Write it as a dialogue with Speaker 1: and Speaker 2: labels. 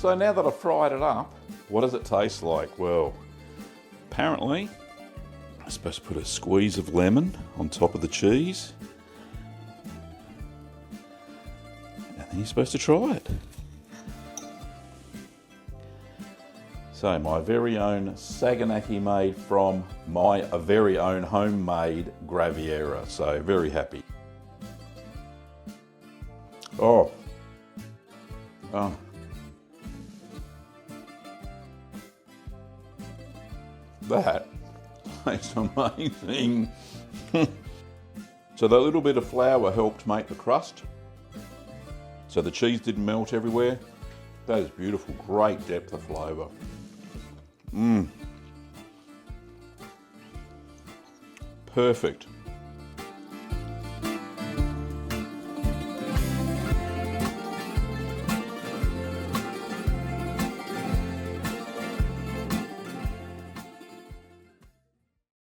Speaker 1: So now that I've fried it up, what does it taste like? Well, apparently I'm supposed to put a squeeze of lemon on top of the cheese. And then you're supposed to try it. So my very own Saganaki made from my very own homemade Graviera. So very happy. Oh. That tastes amazing. So that little bit of flour helped make the crust. So the cheese didn't melt everywhere. That is beautiful, great depth of flavour. Perfect.